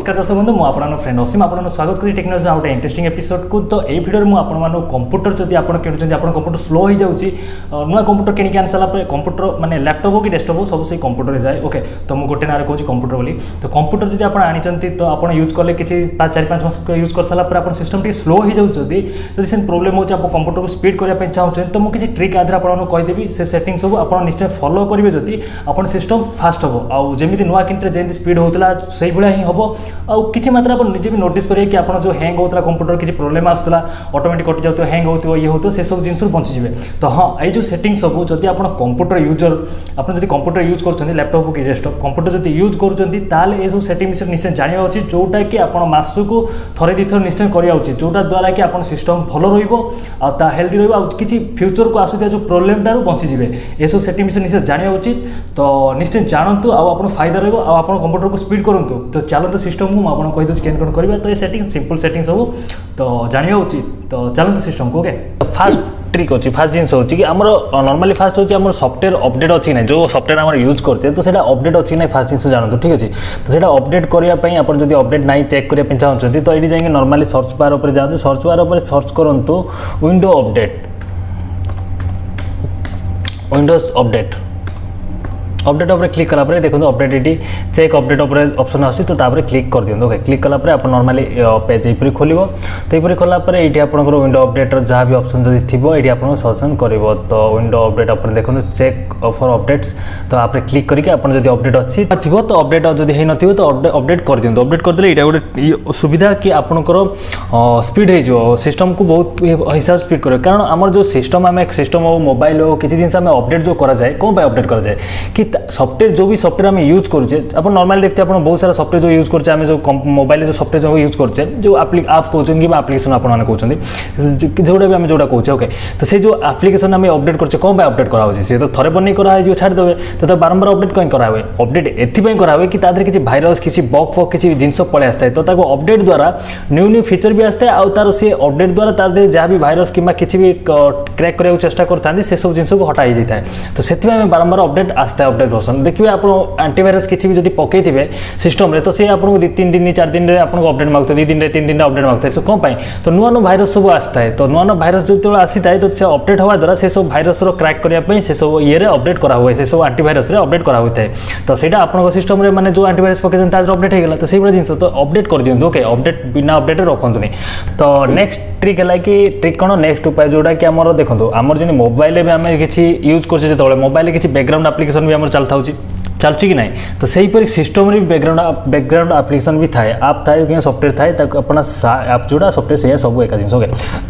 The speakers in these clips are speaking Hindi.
नमस्कार दर्शक बंधु मुझे फ्रेंड असीम आपको स्वागत करी टेक्नोलॉजी गोटे इंटरेस्टिंग एपिसोड को। तो ये भिडियो में आपको कंप्यूटर जब आप किणुच्च आप कंप्यूटर स्लो हो जाऊँगी नुआ कंप्यूटर किଣିक आनी सारा कंप्यूटर माने लैपटॉप हो कि डेस्कटॉप हो सब से कंप्यूटर जाए। ओके तो मुझे गोटे ना कहूँ कंप्यूटर बोली। तो कंप्यूटर जब आप आनी तो आप यूज कले कि 4-5 मास यूज कर सारा आप सिस्टम टी स्लो हो जाऊँगी जब से प्रोब्लेम हो कंप्यूटर को स्पीड करने चाहते तो मुझे किसी ट्रिक आधार आपको कहीदेवी से सेटिंग सब आप निश्चय फॉलो करेंगे जदि आप सिस्टम फास्ट हम आमती नुआ किनते जमी स्पीड होता से भाया ही हम आछि मात्रा आप निजे भी नोटिस करेंगे कि आप जो हैंग होता कंप्यूटर किसी प्रोब्लेम आसला ऑटोमेटिक कटि जाता हैंग होता ये होता से सब जिन बंचीजे। तो हाँ ये जो सेटिंग सब जदि आप कंप्यूटर यूजर आप कंप्यूटर यूज कर लैपटॉप कि डेस्कटॉप कंप्यूटर जब यूज कर सब सेटिंग विषय निश्चय जाना उचित जोटा कि आप मासक थे दुईथर निश्चय करा उचित जोटा द्वारा कि आप सिस्टम भल हेल्दी रही फ्यूचर को आसुवा जो प्रोब्लेम टारू बंचीजे ये सब सेटिंग विषय निश्चय जाना उचित। तो निश्चय जानतु आप फायदा रहा आप कंप्यूटर को स्पीड करूँ। तो चलते सिस्टम को मुझे कहीदे केन कौन करवा। तो ये सेटिंग सिंपल सेटिंग सब तो जाना उचित। तो चलते सिस्टम को ओके फास्ट ट्रिक अच्छी फास्ट जिन हो कि आम नॉर्मली फास्ट होची सॉफ्टवेयर अपडेट अच्छी ना जो सॉफ्टवेयर आम यूज करते तो सेटा अपडेट अच्छी ना फास्ट जिन जानते ठीक अच्छे। तो सेटा अपडेट करने आप जब अपडेट ना चेक करने चाहते तो ये जाए नॉर्मली सर्च बार उपर जातु सर्च बार उपर सर्च करूँ window update Windows update update उपर क्लिक कला देखो अपडेट ये चेक अपडेट ऑप्शन आसी तो क्लिक कर दिखाँ। ओके क्लिक कला आप नॉर्मली पेज यपरी खोल तो यपरी खोला ये आपंकर विंडो अपडेटर जहाँ भी ऑप्शन जब थी ये आपको सजेशन कर। तो विंडो अपडेट आप देखो चेक फॉर अपडेट्स तो आप क्लिक करके आप जब अपडेट अच्छी थी तो अपडेट जब है न तो अपडेट कर दिखाँ। अपडेट करदे ये गोटे सुविधा कि आपंकर स्पीड हो सिस्टम को बहुत हिसाब स्पीड कर कारण आम जो सिस्टम आम सिस्टम हो मोबाइल हो किसी जिन अपडेट जो कराए कौन अपडेट कराए कि सॉफ्टवेयर जो भी सॉफ्टवेयर आम यूज करुचे आप नॉर्मली देखते हैं बहुत सारा सॉफ्टवेयर जो यूज करते जो मोबाइल जो सॉफ्टवेयर जो यूज करते जो आप कहते कि आप्लिकेसन आपने कहते जोटा भी आम जोटा कहे। ओके तो से जो आप्लिकेसन आम अपडेट करते कौन अपडेट कराई सी तो थे बन कराई छाड़देवे तो बारंबार अपडेट कहीं कराए अपडेट एपाई कराए कि किसी भाइरस किसी बग फग किसी जिन पलि आए तो अपडेट द्वारा न्यू न्यू फीचर भी आए आर सी अपडेट द्वारा तार जहाँ भी भाइरस कि किसी भी क्रैक करने चेष्टा करते से सब जिन को हटाई जाए। तो से बारंबार अपडेट आसता है अपडेट वर्सन देखिए आप एंटीवायरस किसी भी जब पकईथे सिस्टम रे तो से आपको 2-3 दिन 4 दिन में आपको अपडेट मांगते 2 दिन 3 दिन अपडेट मांगते तो कौन तो नुआ नुआ भाइरस सब आसता है। तो नुआ नुआ भाइरस जो आसी था तो से अपडेट हवा द्वारा से सब भाइरस क्रैक करने से सब ये अपडेट करा हुए से सब एंटीवायरस अपडेट करा होता है। तो सहीटा आप सिस्टम रे माने जो एंटीवायरस पकड़ अपडेट होगा तो सही जिन तो अपडेट कर दिखाँ। ओके अपडेट बिना अपडेट रखुनी। तो नेक्स्ट ट्रिक है कि ट्रिक कौन नेक्स्ट उपाय जोटा कि आम देखो आमर जब मोबाइल में आम किसी यूज कर मोबाइल किसी बैकग्राउंड एप्लिकेशन भी आम चलता चलुची कि ना तो सहीपरि सिस्टम रे बैकग्राउंड एप्लिकेशन भी थाए आप थाए कि सॉफ्टवेयर थाए अपना आप जोड़ा सॉफ्टवेयर से सब एक जिन ओके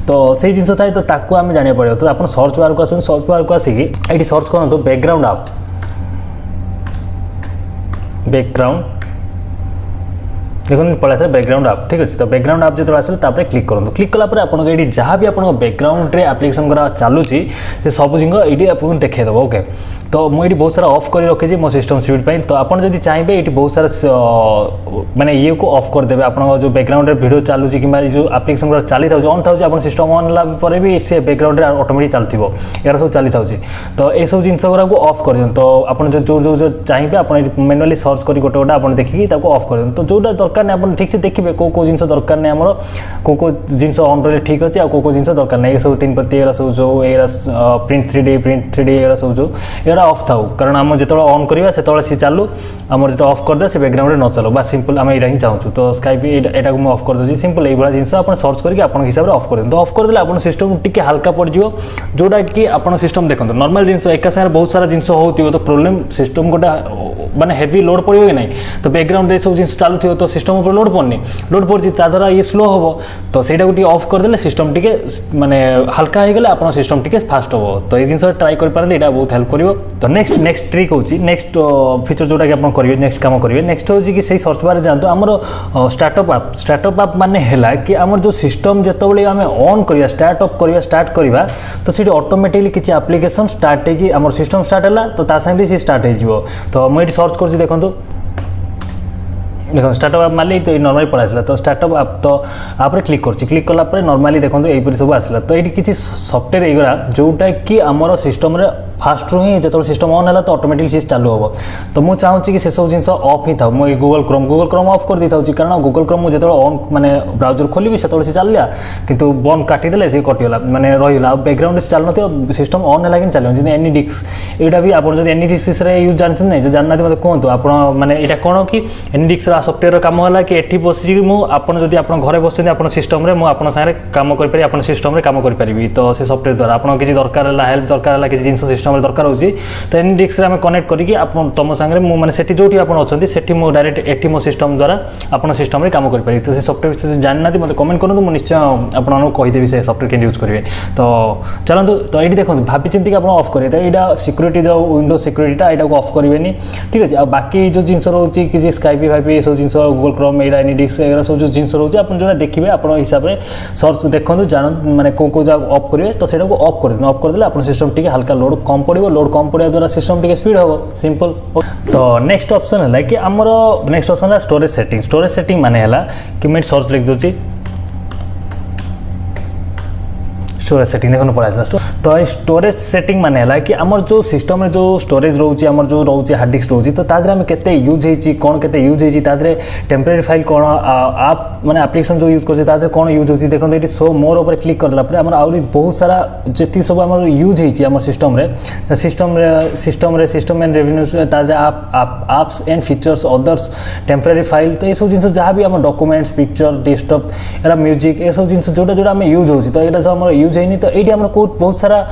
तो सही जिन थाए तो आम जाना पड़ो। तो आप सर्च बार को आस सर्च बार को आसिक ये सर्च करूँ बैकग्राउंड आप बैकग्राउंड देखो पड़ा सर बैकग्राउंड आप ठीक अच्छे। तो बैकग्राउंड आप जो आसे क्लिक करूँ क्लिक कलापर आप जहाँ भी आप बैकग्राउंड रे एप्लिकेशन करा चलुची से सब जिन ये आपको देखीदेव। ओके तो मुझे बहुत सारा ऑफ कर रखी मो सिस्टम स्पीड पे। तो आप जब चाहिए ये बहुत सारा माने ये को ऑफ करदे आप जो बैकग्राउंड वीडियो चलुची कि जो एप्लिकेशन चली था ऑन था आप सिस्टम ऑन लापर भी से बैकग्राउंड ऑटोमेटिक चलती यार सब चली था। तो ये सब जिन गुरा को ऑफ कर दिखाँ। तो आप जो चाहिए आप मैनुअली सर्च कर गोटे गोटे आप देखिए ऑफ कर दिखाँ। तो जोटा दरकार नहीं आप ठीक से देखिए कौ जिन दरकार नहीं आम कौ जिन ऑन रही ठीक अच्छे आ कौ जिन दरकार नहीं ये सब 3 पत्ती ये सब जो ये प्रिंट 3D ये सब जो ऑफ था कारण आम जो ऑन करवा से सी चालू आम जो ऑफ करदे से बैकग्राउंड न चलो बस सिंपल आम यहाँ चाहूँ। तो स्काइप यहाँ को ऑफ कर दूसरी सिंपल ये जिन आप सर्च करके आप हिसाब से ऑफ कर तो ऑफ करदे आप सिस्टम टी हल्का पड़ो जोटा कि आप सिस्टम देखो नॉर्मल जिन एक साथ बहुत सारा जिन हो तो प्रोब्लेम सिस्टम गोटे माने हेवी लोड पड़ो कि नहीं तो बैकग्राउंड ये सब जिन चालू तो सिस्टम ऊपर लोड पड़नी लोड पड़ी द्वारा ये स्लो हम तो सहीटा टी ऑफ करदे सिस्टम टी माने हल्का हो गले आप सिस्टम टी फास्ट हम। तो ये जिन ट्राई करें यहाँ बहुत हेल्प कर। तो नेक्स्ट ट्रिक होची नेक्स्ट फीचर जोटा कि आप करेंगे नेक्स्ट काम करेंगे नेक्स्ट होची कि सही सर्च बार जातु आमर स्टार्टअप आप माने हैला कि आमर जो सिस्टम जिते आम ऑन करवा स्टार्ट करवा तो सीट ऑटोमेटिकली किसी एप्लिकेशन स्टार्ट है आम सिस्टम स्टार्ट है तो सागे सी स्टार्ट हो। तो मुझे सर्च कर देखो देखो स्टार्टअप आप मारे तो ये नॉर्मली पड़ा तो स्टार्टअप आप तो आप क्लिक क्लिक कलापर नॉर्मली देखो यहीपरी सब आसला। तो ये किसी सॉफ्टवेयर एगुड़ा जोटा कि आमर सिस्टम फास्ट रू ही जो सिस्टम ऑन है तो ऑटोमेटिक सी चालू हम तो मुझे चाहूँगी कि से सब जिन ऑफ ही था मुझे गूगल क्रोम ऑफ कर दी था कारण गूगल क्रोम मुझे जो ऑन माने ब्राउजर खोली से चलिया कि बंद काटिदेले सी कटिगला मैंने रहीगला बैकग्राउंड से चलु न सिस्टम ऑन है कि चलो जमी एनी डिस्क यहाँ भी आप एनी डिस्क विषय यूज जानते ना जो जानना मतलब कहतु आप मैंने यहाँ कौन कि एनी डिस्क सफ्टवेयर कम है कि एटी बसी मुझे आप घरे बस सिस्टम मुझे सारे कम करें आप सिस्टम कम करी तो से सफ्टवेयर द्वारा आप किसी दरकार हेल्प दरकार है किसी जिन सिस्टम दरकार होती तो एनी डिस्क आम कनेक्ट करके तुम सागर मुझे जो अच्छे से डायरेक्ट एटी मो सिस्टम द्वारा आप सिस्टम कम करें तो से सफ्टवेयर विषय जानना मतलब कमेंट करूँ मुझे निश्चय आपको कहीदेवी से सफ्टवेयर के यूज करेंगे तो चलते तो ये देखो भाभी चिंतिक आप ऑफ करेंगे तो यहाँ सिक्योरिटी जो विंडो सिक्योरिटीटा यहाँ को ऑफ करेंगे ठीक अच्छे बाकी जो जिन रोचे कि स्काइपी फाइपी सब जिन गूगल क्रोम एटा एनी डिस्क एगुरा सब जो जिन रोचे आप जो देखिए आप हिसाब से सर्च देखो जान मैंने कौ जगह ऑफ करेंगे तो सेटा को ऑफ कर ऑफ करदे आप सिस्टम टी हल्का लोड कम पड़ो लोड कम पड़ा द्वारा सिस्टम टी स्पीड हम सिंपल तो नेक्स्ट ऑप्शन है कि आमर नेक्स्ट ऑप्शन है स्टोरेज सेटिंग माने है कि मैं सर्च लिख दूसरी स्टोरेज सेटिंग देखो पड़ा तो स्टोरेज सेटिंग माने है कि आमर जो सिस्टम में जो स्टोरेज रोचे आमर जो रोचे हार्ड डिस्क रोचे तो तादरे आम केते यूज होती कौन केते यूज होती तादरे टेम्परेरी फाइल कौन आप माने एप्लिकेशन जो यूज कर कौन यूज होती देखो ये सो मोर ऊपर क्लिक करदेला आम आहरी बहुत सारा जी सब आम यूज होती सिस्टम एंड रेवेन्यू तादरे apps and features others temporary file तो ये सब जिन जहाँ भी आम documents picture desktop era music ये सब जिन जोटा जोटा आम यूज होती तो यहाँ सब आम यूज होनी तो ये बहुत सारा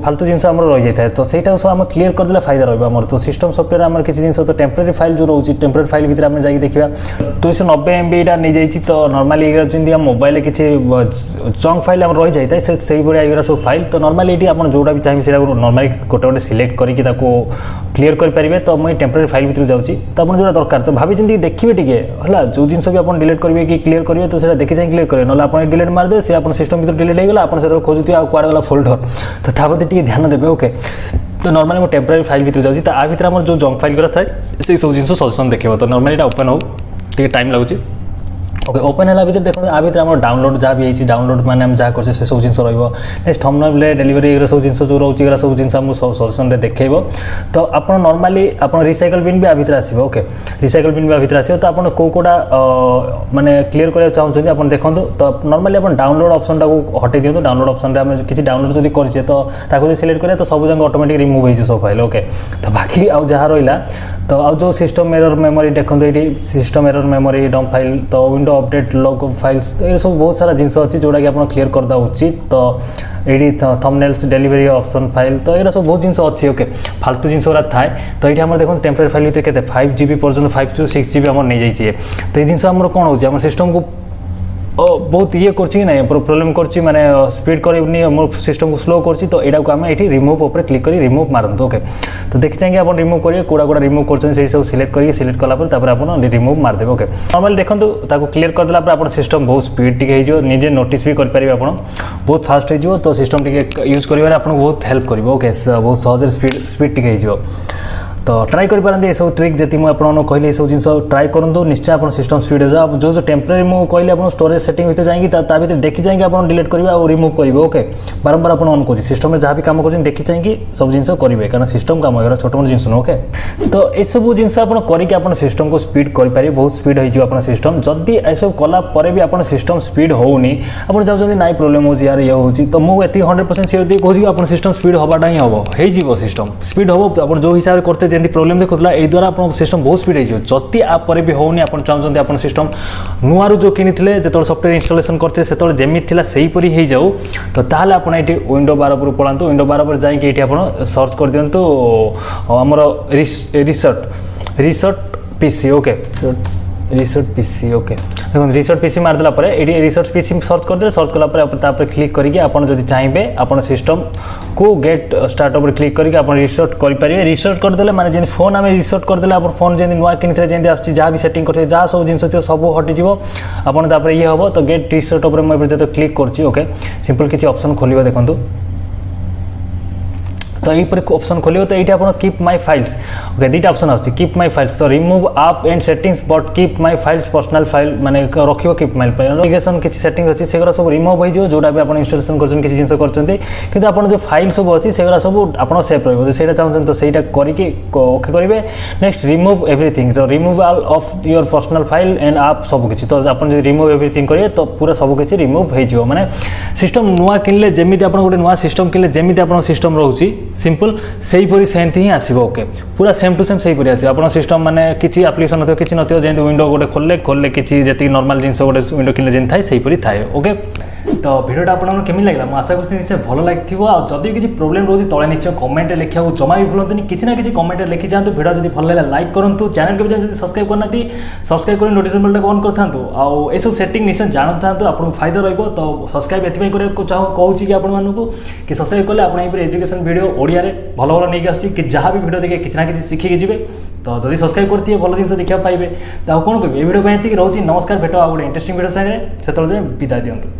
फालतू जिन रही जाए तो सहीटा सब आम क्लीयर करदे फायदा रहा तो सिस्टम सफ्टवेयर आम किसी जिन तो टेम्परेरी फाइल जो रोचे टेम्परेरी फाइल भितर आम जाकि देखा 290 MB यहाँ नहीं जाइए तो नॉर्मली जमी मोबाइल किसी जंक फाइल रही जाए से भाया सब फाइल तो नॉर्मली ये आप जोटा भी चाहिए नॉर्मली गोटे गोटे सिलेक्ट करके क्लीयर करेंगे तो मुझे टेम्परेरी फाइल भितर जाऊँगी तो आप जो दरकार तो भाभी चिंती देखिए टी है जो जिन भी आप डिलीट करेंगे कि क्लीयर करेंगे तो सीधा देखी क्लीयर करेंगे ना आप डिलीट मारदे से आप सिस्टम भर डिलीट होगा आप खोजुते कड़े गला फोल्डर तो ताप्रति ध्यान देवे ओके तो नॉर्मली मैं टेम्परेरी फाइल भर जाऊँगी तो आ भर आम जो जंक फाइल गुरा थाए से सब जिन सजेसन देखो तो नॉर्मली ओपन हो टाइम लगुच ओके ओपन है भर देखो आ भर आम डाउनलोड जहाँ भी है डाउनलोड मैंने हम जहाँ कर सब जिन नेक्स्ट थंबनेल डेलीवरी एगुरा सब जिन जो रोचे सब जिन सजेसन देखो तो आप नॉर्मली आप रिसाइकल बिन भी आ भर आसो ओके रिसाइकल बिन भी आ भर आसो तो आप कौटा माने क्लीयर करने चाहते आप देखो तो नॉर्मली आप डाउनलोड ऑप्शन को हटे दिखाँ डाउनलोड ऑप्शन में किसी डाउनलोड जब करें तो सिलेक्ट करें तो सब जगह ऑटोमेटिक रिमूव हो सब फाइल ओके तो बाकी आउ जहाँ रहा तो आउ जो सिस्टम एरर मेमोरी देखो ये सिस्टम एरर मेमोरी डम फाइल तो विंडो अपडेट लॉग फाइल्स ये सब बहुत सारा जिन अच्छी जोटा कि आप क्लीयर करदा उचित तो ये थंबनेल्स डेलीवरी ऑप्शन फाइल तो ये सब बहुत जिन अच्छी ओके फालतू जिन गुरा थाए तो ये आम देखो टेम्परेरी फाइल भर के 5 GB पर्यटन 5 to 6 GB आम नहीं जाइए तो ये जिन आम कौन हो सिस्टम को बहुत ये करछि ना प्रॉब्लम करछि माने स्पीड करनी मोर सिस्टम को स्लो करछि तो एटा को आम ये रिमूव ऊपर क्लिक करी रिमूव मारंतु ओके तो देखि चाहिए आप रिमूव करिए कोड़ा कोड़ा रिमूव करछन से सब सिलेक्ट करिए सिलेक्ट कला पर तापर आपण रिमूव मार देबे ओके नॉर्मली देखंतु ताको क्लियर कर देला पर आपण सिस्टम बहुत स्पीड टिके हे जो निजे नोटिस भी कर परिबे आपण बहुत फास्ट हे जो तो सिस्टम टिके यूज करिवे आपण बहुत हेल्प करिवो ओके बहुत सहज स्पीड टिके हे जो तो ट्राई करें ये सब ट्रिक जी मुझे कहली ये सब जिन ट्राई करूँ निश्चय आप सिस्टम स्पीड हो जो टेम्परेरी मुझे कहली आप स्टोरेज सेटिंग भर जाएंगे भर देखी जाएंगे आप डिलीट करेंगे और रिमूव करेंगे ओके बारंबार आप ऑन कर सिस्टम में जहाँ भी कम कर देखी चाहिए सब जिन करेंगे कारण सिस्टम कम हो छोट मोट जिन ओके तो ये सब जिन करके सिस्टम को स्पीड करेंगे बहुत स्पीड हो सिस्टम जदि सब कलापर भी आप सिस्टम स्पीड होनी आप चाहते ना प्रोब्लेम हो यार ये हो तो मुझे 100% सियोर कहूँ आप सिस्टम स्पीड हवाटा ही हम हो सिस्टम स्पीड हम आप जो हिसाब से करते जमी प्रोब्लेम देखुला ये द्वारा आप सिस्टम बहुत स्पीड हो जदि आप भी होनी आप चाहते आप सिस्टम नुआ जो किनी जो सफ्टवेयर इनस्टलेशन करते से जमी थी से हीपरी हो जाऊ तो ताल आप ये विंडो बार पर पलांतु विंडो बार पर जाकि आप सर्च कर दिंतु आमर resort PC okay resort PC okay देखो रिसोर्ट पीसी मारदेला ये रिसोर्ट पीसी सर्च करदे सर्च कलापर क्लिक करके आपड़ जब चाहिए आप सिस्टम को गेट स्टार्ट पर क्लिक करके आप रिसोर्ट करेंगे रिसोर्ट करदे माने जैसे फोन आम रिसोर्ट करदे आप फोन जैसे नुआ कि जमी जहाँ भी सेटिंग करते जहाँ सब जिन सब हटिज आपड़ ये हम तो गेट रिसोर्ट मुझे जो क्लिक करके सिंपल किसी ऑप्शन खोल देखो तो यहीपर ऑप्शन खोलियो तो ये आप कीप माय फाइल्स ओके दुटा ऑप्शन आसुची कीप माय फाइल्स तो रिमूव आप and settings but keep my files personal file माने रखियो कीप माय एप्लिकेशन किसी सेटिंग अच्छी से सब रिमूव हो जोटा भी आप इंस्टॉलेशन कर किसी जिन कर आप जो फाइल सब अच्छी से सब आप सेफ रही चाहते तो सहीटा करके ओके करेंगे नेक्स्ट रिमूव एवरीथिंग तो removal of your personal file and आप सबकि तो आप रिमूव एवरीथिंग करेंगे तो पूरा सबकि रिमूव हो माने सिस्टम नुआ किनले जमी आप गोटे नुआ सिस्टम किनले जमी आप सिस्टम रोचे सिंपल से हीपरी सेमती ही आसो ओके पूरा सेम टू सेम से हीपरी आस आप सिस्टम मैंने किसी आप्लिकेसन ना कि नथियो जमी विंडो गोटे खोले खोले किसी जी नॉर्मल जिन गोटे विंडो किनले जमी थाए सेहीपरी थाए ओके तो भिडियोटा आपको केमी लगे मुझे आशा कर निश्चय भल लगी जदि किसी प्रोब्लेम रोज तले निश्चय कमेंट लिखा जमा भी भूलते किसी ना किसी कमेंट लिखि जातु भिडियो जब भल लगे लाइक करूँ चैनल को भी जब सब्सक्राइब करना सब्सक्राइब कर नोटिफिकेशन बेल ऑन करथांतु आउ ए सब सेटिंग निश्चय जानता आपको फायदा रहिबो तो सब्सक्राइब एथि करने कहूँ कि आपको कि सब्सक्राइब कले आप एजुकेशन वीडियो ओडिया रे भल भल नहीं आसी कि जहाँ भी वीडियो देखे किसी ना किसी शिखिकी जी तो जब सब्सक्राइब करते भल जिन देखा पाइबे तो कौन कह वीडियो रोचे नमस्कार भेट आ गए इंटरेस्टिंग वीडियो सागे से विदाय दिंतु।